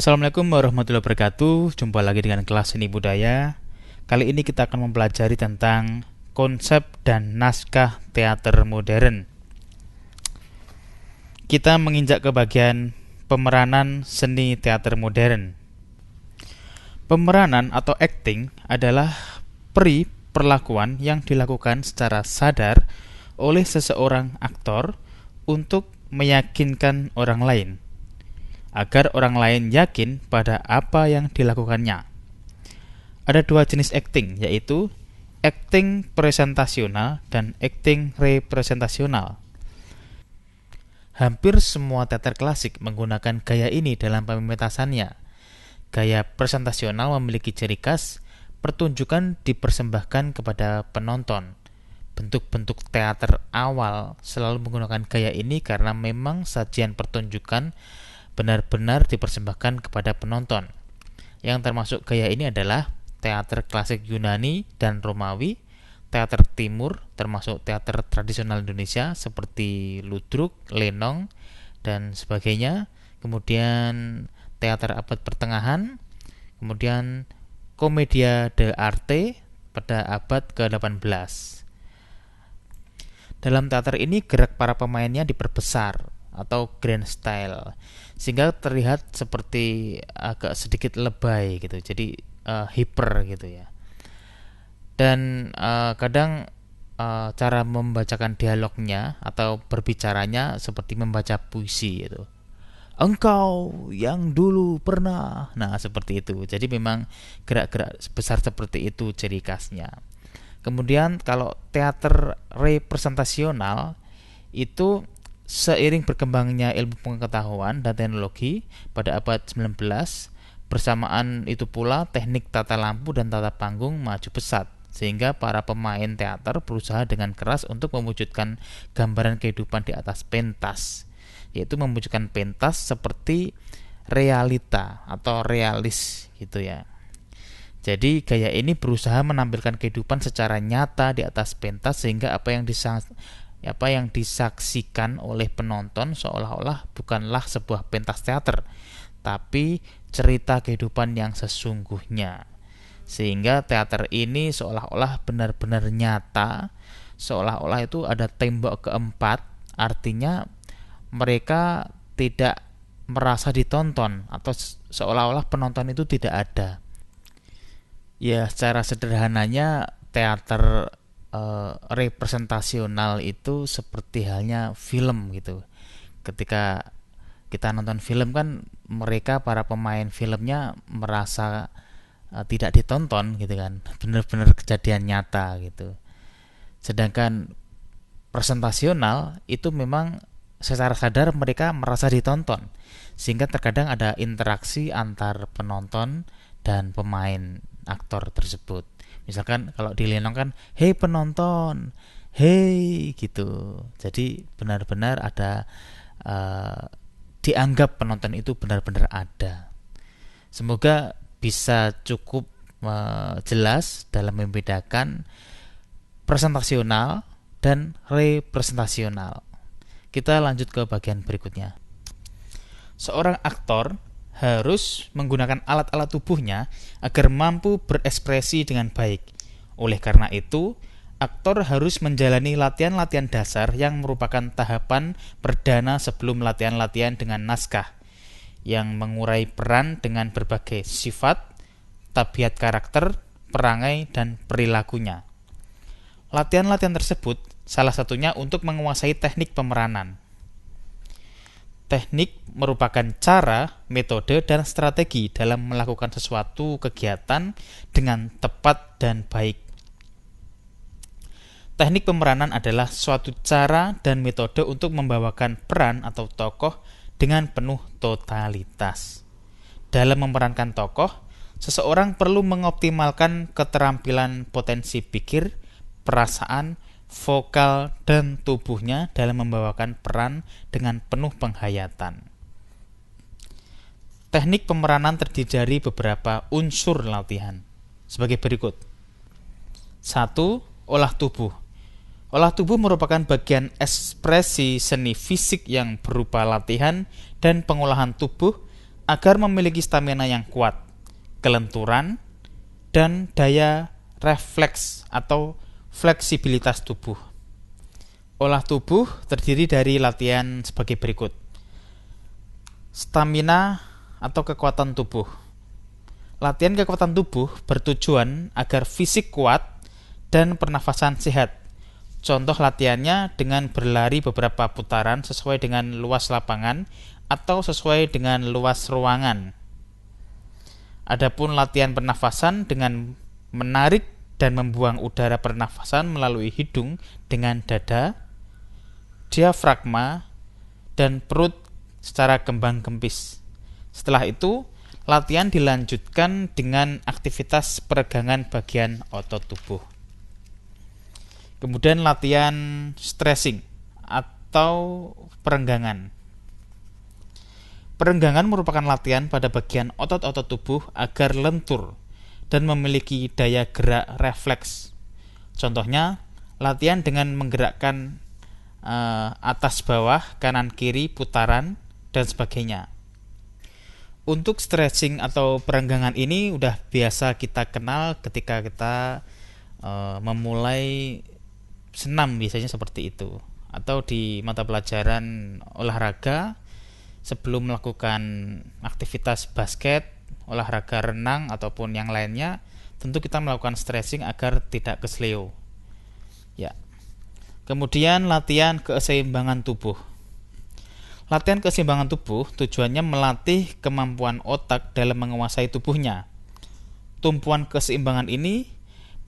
Assalamualaikum warahmatullahi wabarakatuh. Jumpa lagi dengan kelas seni budaya. Kali ini kita akan mempelajari tentang konsep dan naskah teater modern. Kita menginjak ke bagian pemeranan seni teater modern. Pemeranan atau acting adalah perlakuan yang dilakukan secara sadar oleh seseorang aktor untuk meyakinkan orang lain, agar orang lain yakin pada apa yang dilakukannya. Ada dua jenis acting, yaitu acting presentasional dan acting representasional. Hampir semua teater klasik menggunakan gaya ini dalam pementasannya. Gaya presentasional memiliki ciri khas pertunjukan dipersembahkan kepada penonton. Bentuk-bentuk teater awal selalu menggunakan gaya ini karena memang sajian pertunjukan benar-benar dipersembahkan kepada penonton. Yang termasuk gaya ini adalah teater klasik Yunani dan Romawi, teater timur termasuk teater tradisional Indonesia seperti ludruk, lenong, dan sebagainya. Kemudian teater abad pertengahan, kemudian komedia dell'arte pada abad ke-18. Dalam teater ini gerak para pemainnya diperbesar atau grand style, sehingga terlihat seperti agak sedikit lebay gitu, jadi hiper gitu ya. Dan kadang cara membacakan dialognya atau berbicaranya seperti membaca puisi gitu. Engkau yang dulu pernah. Nah, seperti itu. Jadi memang gerak-gerak besar seperti itu ciri khasnya. Kemudian kalau teater representasional itu seiring berkembangnya ilmu pengetahuan dan teknologi pada abad 19, bersamaan itu pula teknik tata lampu dan tata panggung maju pesat, sehingga para pemain teater berusaha dengan keras untuk mewujudkan gambaran kehidupan di atas pentas, yaitu mewujudkan pentas seperti realita atau realis gitu ya. Jadi gaya ini berusaha menampilkan kehidupan secara nyata di atas pentas, sehingga apa yang disaksikan oleh penonton seolah-olah bukanlah sebuah pentas teater, tapi cerita kehidupan yang sesungguhnya. Sehingga teater ini seolah-olah benar-benar nyata, seolah-olah itu ada tembok keempat, artinya mereka tidak merasa ditonton atau seolah-olah penonton itu tidak ada. Ya, secara sederhananya teater representasional itu seperti halnya film gitu. Ketika kita nonton film kan mereka para pemain filmnya merasa tidak ditonton gitu kan, benar-benar kejadian nyata gitu. Sedangkan presentasional itu memang secara sadar mereka merasa ditonton, sehingga terkadang ada interaksi antar penonton dan pemain aktor tersebut. Misalkan kalau di lenong kan hey penonton, hey gitu. Jadi benar-benar ada dianggap penonton itu benar-benar ada. Semoga bisa cukup jelas dalam membedakan presentasional dan representasional. Kita lanjut ke bagian berikutnya. Seorang aktor harus menggunakan alat-alat tubuhnya agar mampu berekspresi dengan baik. Oleh karena itu, aktor harus menjalani latihan-latihan dasar yang merupakan tahapan perdana sebelum latihan-latihan dengan naskah, yang mengurai peran dengan berbagai sifat, tabiat karakter, perangai, dan perilakunya. Latihan-latihan tersebut salah satunya untuk menguasai teknik pemeranan. Teknik merupakan cara, metode, dan strategi dalam melakukan sesuatu kegiatan dengan tepat dan baik. Teknik pemeranan adalah suatu cara dan metode untuk membawakan peran atau tokoh dengan penuh totalitas. Dalam memerankan tokoh, seseorang perlu mengoptimalkan keterampilan potensi pikir, perasaan, vokal, dan tubuhnya dalam membawakan peran dengan penuh penghayatan. Teknik pemeranan terdiri dari beberapa unsur latihan sebagai berikut. 1. Olah tubuh. Olah tubuh merupakan bagian ekspresi seni fisik yang berupa latihan dan pengolahan tubuh agar memiliki stamina yang kuat, kelenturan, dan daya refleks atau fleksibilitas tubuh. Olah tubuh terdiri dari latihan sebagai berikut. Stamina atau kekuatan tubuh. Latihan kekuatan tubuh bertujuan agar fisik kuat dan pernafasan sehat. Contoh latihannya dengan berlari beberapa putaran sesuai dengan luas lapangan atau sesuai dengan luas ruangan. Adapun latihan pernafasan dengan menarik dan membuang udara pernafasan melalui hidung dengan dada, diafragma, dan perut secara kembang-kempis. Setelah itu, latihan dilanjutkan dengan aktivitas peregangan bagian otot tubuh. Kemudian latihan stretching atau perenggangan. Perenggangan merupakan latihan pada bagian otot-otot tubuh agar lentur dan memiliki daya gerak refleks. Contohnya, latihan dengan menggerakkan atas bawah, kanan kiri, putaran, dan sebagainya. Untuk stretching atau perenggangan ini udah biasa kita kenal ketika kita memulai senam, biasanya seperti itu, atau di mata pelajaran olahraga sebelum melakukan aktivitas basket, olahraga renang ataupun yang lainnya, tentu kita melakukan stretching agar tidak kesleo. Ya. Kemudian latihan keseimbangan tubuh. Latihan keseimbangan tubuh tujuannya melatih kemampuan otak dalam menguasai tubuhnya. Tumpuan keseimbangan ini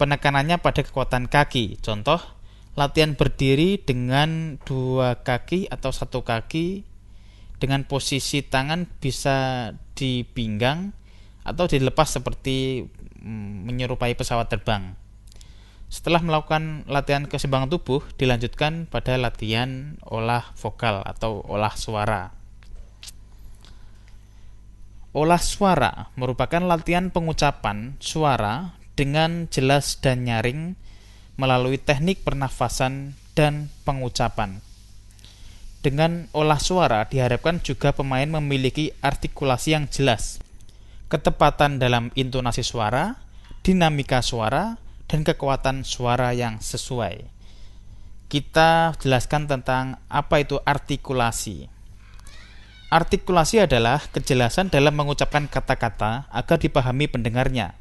penekanannya pada kekuatan kaki. Contoh, latihan berdiri dengan 2 kaki atau 1 kaki dengan posisi tangan bisa di pinggang atau dilepas seperti menyerupai pesawat terbang. Setelah melakukan latihan keseimbangan tubuh, dilanjutkan pada latihan olah vokal atau olah suara. Olah suara merupakan latihan pengucapan suara dengan jelas dan nyaring melalui teknik pernafasan dan pengucapan. Dengan olah suara diharapkan juga pemain memiliki artikulasi yang jelas, ketepatan dalam intonasi suara, dinamika suara, dan kekuatan suara yang sesuai. Kita jelaskan tentang apa itu artikulasi. Artikulasi adalah kejelasan dalam mengucapkan kata-kata agar dipahami pendengarnya.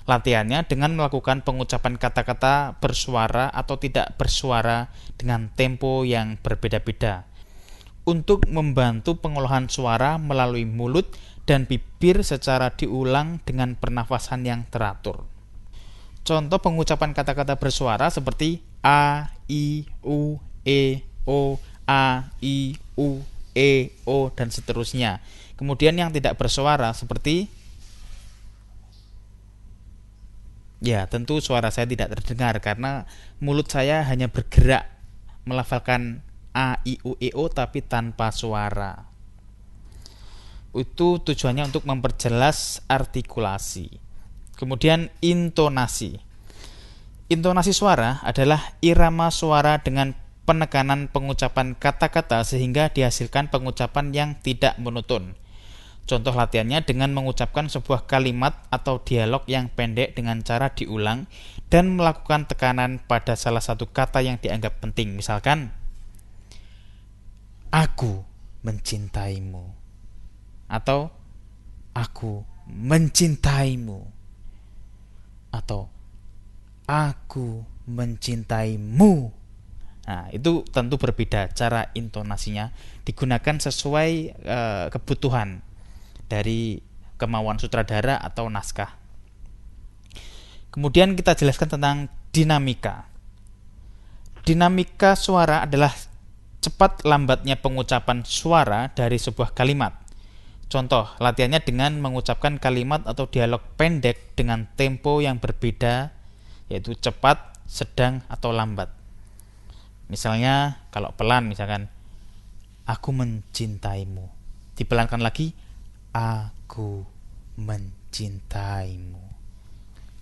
Latihannya dengan melakukan pengucapan kata-kata bersuara atau tidak bersuara dengan tempo yang berbeda-beda. Untuk membantu pengolahan suara melalui mulut dan bibir secara diulang dengan pernafasan yang teratur. Contoh pengucapan kata-kata bersuara seperti a, i, u, e, o, a, i, u, e, o, dan seterusnya. Kemudian yang tidak bersuara seperti, ya tentu suara saya tidak terdengar karena mulut saya hanya bergerak melafalkan a, i, u, e, o tapi tanpa suara. Itu tujuannya untuk memperjelas artikulasi. Kemudian intonasi. Intonasi suara adalah irama suara dengan penekanan pengucapan kata-kata sehingga dihasilkan pengucapan yang tidak monoton. Contoh latihannya dengan mengucapkan sebuah kalimat atau dialog yang pendek dengan cara diulang dan melakukan tekanan pada salah satu kata yang dianggap penting. Misalkan, aku mencintaimu, atau aku mencintaimu, atau aku mencintaimu. Nah, itu tentu berbeda cara intonasinya, digunakan sesuai kebutuhan dari kemauan sutradara atau naskah. Kemudian kita jelaskan tentang dinamika. Dinamika suara adalah cepat lambatnya pengucapan suara dari sebuah kalimat. Contoh, latihannya dengan mengucapkan kalimat atau dialog pendek dengan tempo yang berbeda, yaitu cepat, sedang, atau lambat. Misalnya, kalau pelan, misalkan, aku mencintaimu. Dipelankan lagi, aku mencintaimu.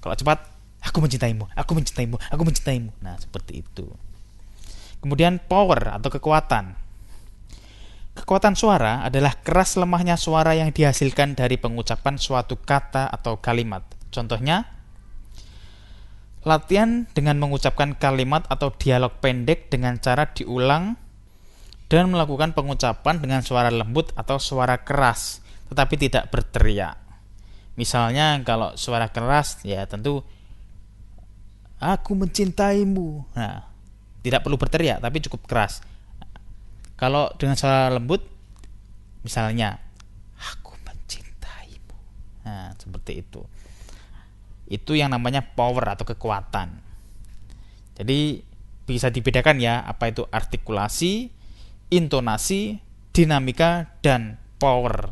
Kalau cepat, aku mencintaimu, aku mencintaimu, aku mencintaimu. Nah, seperti itu. Kemudian power atau kekuatan. Kekuatan suara adalah keras lemahnya suara yang dihasilkan dari pengucapan suatu kata atau kalimat. Contohnya, latihan dengan mengucapkan kalimat atau dialog pendek dengan cara diulang dan melakukan pengucapan dengan suara lembut atau suara keras, tetapi tidak berteriak. Misalnya kalau suara keras, ya tentu aku mencintaimu. Nah, tidak perlu berteriak, tapi cukup keras. Kalau dengan suara lembut, misalnya aku mencintaimu. Nah, seperti itu. Itu yang namanya power atau kekuatan. Jadi bisa dibedakan ya, apa itu artikulasi, intonasi, dinamika, dan power.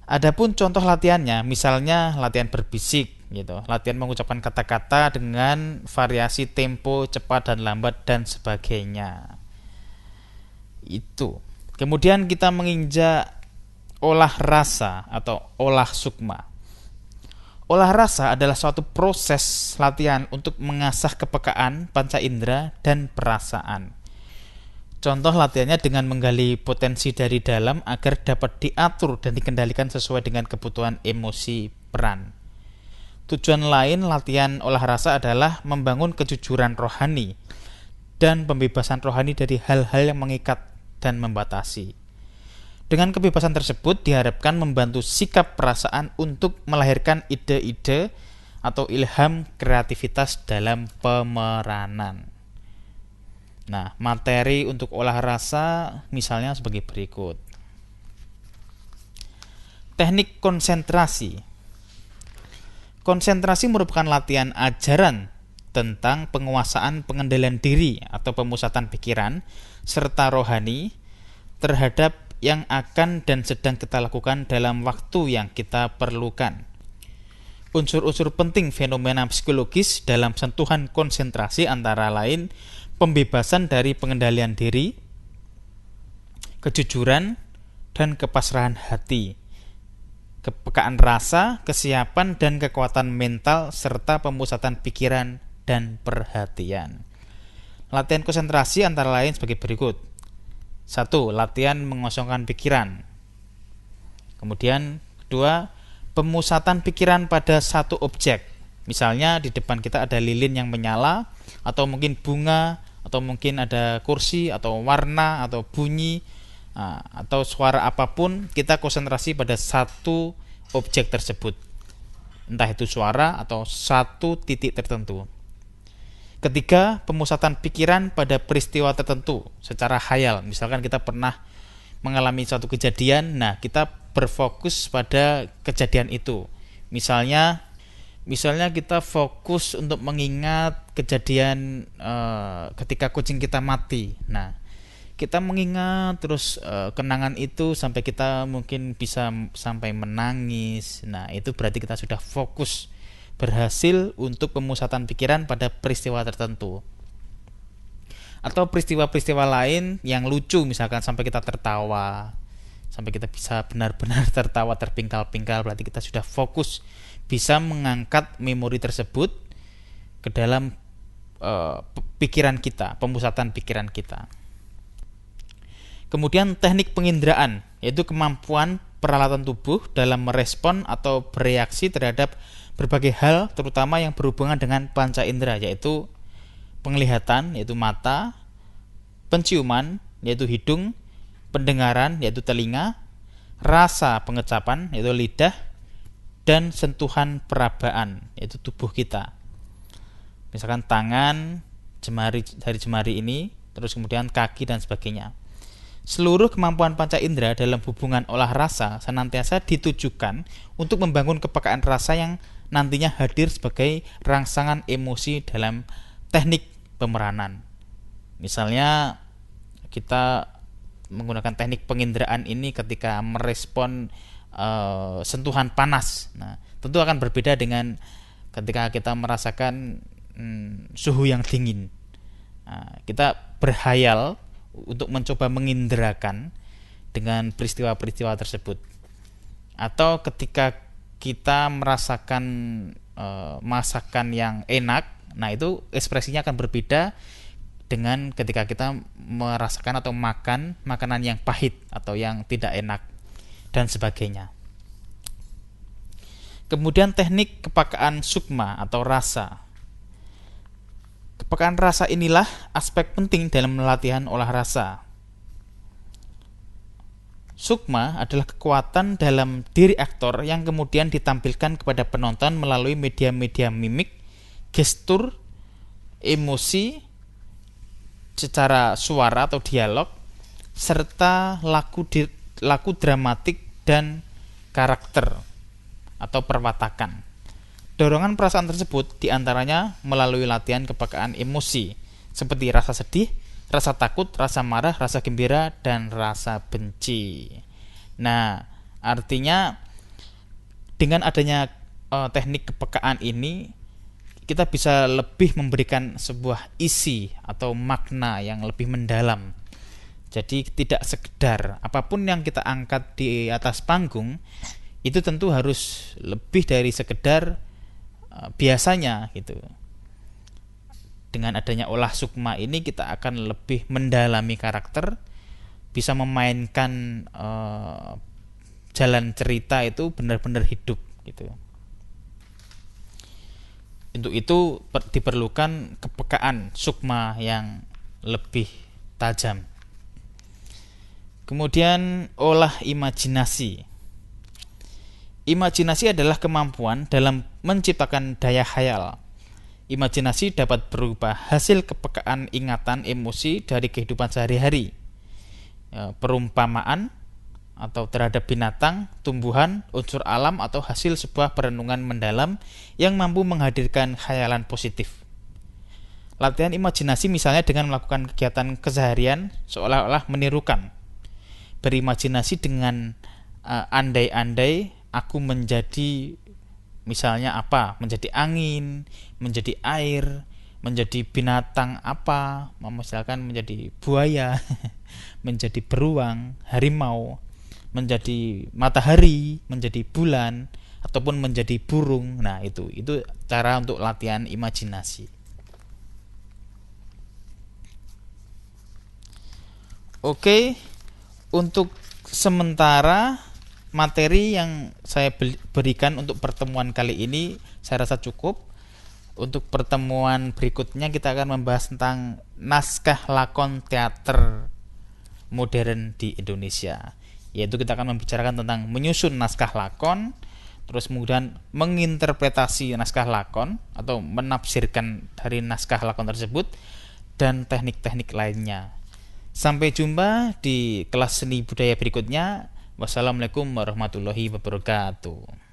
Adapun contoh latihannya, misalnya latihan berbisik gitu, latihan mengucapkan kata-kata dengan variasi tempo cepat dan lambat dan sebagainya. Itu. Kemudian kita menginjak olah rasa atau olah sukma. Olah rasa adalah suatu proses latihan untuk mengasah kepekaan, panca indera, dan perasaan. Contoh latihannya dengan menggali potensi dari dalam agar dapat diatur dan dikendalikan sesuai dengan kebutuhan emosi peran. Tujuan lain latihan olah rasa adalah membangun kejujuran rohani dan pembebasan rohani dari hal-hal yang mengikat dan membatasi. Dengan kebebasan tersebut diharapkan membantu sikap perasaan untuk melahirkan ide-ide atau ilham kreativitas dalam pemeranan. Nah, materi untuk olah rasa misalnya sebagai berikut. Teknik konsentrasi. Konsentrasi merupakan latihan ajaran tentang penguasaan pengendalian diri atau pemusatan pikiran serta rohani terhadap yang akan dan sedang kita lakukan dalam waktu yang kita perlukan. Unsur-unsur penting fenomena psikologis dalam sentuhan konsentrasi antara lain pembebasan dari pengendalian diri, kejujuran, dan kepasrahan hati, kepekaan rasa, kesiapan dan kekuatan mental, serta pemusatan pikiran dan perhatian. Latihan konsentrasi antara lain sebagai berikut. 1. Latihan mengosongkan pikiran. Kemudian 2. Pemusatan pikiran pada satu objek. Misalnya di depan kita ada lilin yang menyala, atau mungkin bunga, atau mungkin ada kursi, atau warna, atau bunyi, atau suara apapun, kita konsentrasi pada satu objek tersebut. Entah itu suara atau satu titik tertentu. Ketiga, pemusatan pikiran pada peristiwa tertentu secara khayal. Misalkan kita pernah mengalami suatu kejadian, nah kita berfokus pada kejadian itu. Misalnya kita fokus untuk mengingat kejadian ketika kucing kita mati. Nah, kita mengingat terus kenangan itu sampai kita mungkin bisa sampai menangis. Nah, itu berarti kita sudah fokus, berhasil untuk pemusatan pikiran pada peristiwa tertentu. Atau peristiwa-peristiwa lain yang lucu, misalkan sampai kita tertawa, sampai kita bisa benar-benar tertawa terpingkal-pingkal, berarti kita sudah fokus bisa mengangkat memori tersebut ke dalam pikiran kita, pemusatan pikiran kita. Kemudian teknik penginderaan, yaitu kemampuan peralatan tubuh dalam merespon atau bereaksi terhadap berbagai hal, terutama yang berhubungan dengan panca indera, yaitu penglihatan, yaitu mata, penciuman, yaitu hidung, pendengaran, yaitu telinga, rasa pengecapan, yaitu lidah, dan sentuhan perabaan, yaitu tubuh kita. Misalkan tangan, jari jemari ini, terus kemudian kaki dan sebagainya. Seluruh kemampuan panca indera dalam hubungan olah rasa senantiasa ditujukan untuk membangun kepekaan rasa yang nantinya hadir sebagai rangsangan emosi dalam teknik pemeranan. Misalnya kita menggunakan teknik penginderaan ini ketika merespon sentuhan panas. Nah, tentu akan berbeda dengan ketika kita merasakan suhu yang dingin. Nah, kita berhayal untuk mencoba menginderakan dengan peristiwa-peristiwa tersebut. Atau ketika kita merasakan masakan yang enak, nah itu ekspresinya akan berbeda dengan ketika kita merasakan atau makan makanan yang pahit atau yang tidak enak dan sebagainya. Kemudian teknik kepekaan sukma atau rasa. Kepekaan rasa inilah aspek penting dalam latihan olah rasa. Sukma adalah kekuatan dalam diri aktor yang kemudian ditampilkan kepada penonton melalui media-media mimik, gestur, emosi, secara suara atau dialog, serta laku dramatik dan karakter atau perwatakan. Dorongan perasaan tersebut diantaranya melalui latihan kepekaan emosi seperti rasa sedih, rasa takut, rasa marah, rasa gembira, dan rasa benci. Nah, artinya dengan adanya teknik kepekaan ini kita bisa lebih memberikan sebuah isi atau makna yang lebih mendalam. Jadi tidak sekedar apapun yang kita angkat di atas panggung itu tentu harus lebih dari sekedar biasanya gitu. Dengan adanya olah sukma ini kita akan lebih mendalami karakter, bisa memainkan jalan cerita itu benar-benar hidup gitu. Untuk itu diperlukan kepekaan sukma yang lebih tajam. Kemudian olah imajinasi. Imajinasi adalah kemampuan dalam menciptakan daya khayal. Imajinasi dapat berupa hasil kepekaan ingatan emosi dari kehidupan sehari-hari, perumpamaan atau terhadap binatang, tumbuhan, unsur alam, atau hasil sebuah perenungan mendalam yang mampu menghadirkan khayalan positif. Latihan imajinasi misalnya dengan melakukan kegiatan keseharian seolah-olah menirukan. Berimajinasi dengan andai-andai aku menjadi misalnya apa, menjadi angin, menjadi air, menjadi binatang apa, misalkan menjadi buaya, menjadi beruang, harimau, menjadi matahari, menjadi bulan, ataupun menjadi burung. Nah, itu cara untuk latihan imajinasi. Oke, untuk sementara materi yang saya berikan untuk pertemuan kali ini saya rasa cukup. Untuk pertemuan berikutnya kita akan membahas tentang naskah lakon teater modern di Indonesia. Yaitu kita akan membicarakan tentang menyusun naskah lakon, terus kemudian menginterpretasi naskah lakon atau menafsirkan dari naskah lakon tersebut, dan teknik-teknik lainnya. Sampai jumpa di kelas seni budaya berikutnya. Wassalamualaikum warahmatullahi wabarakatuh.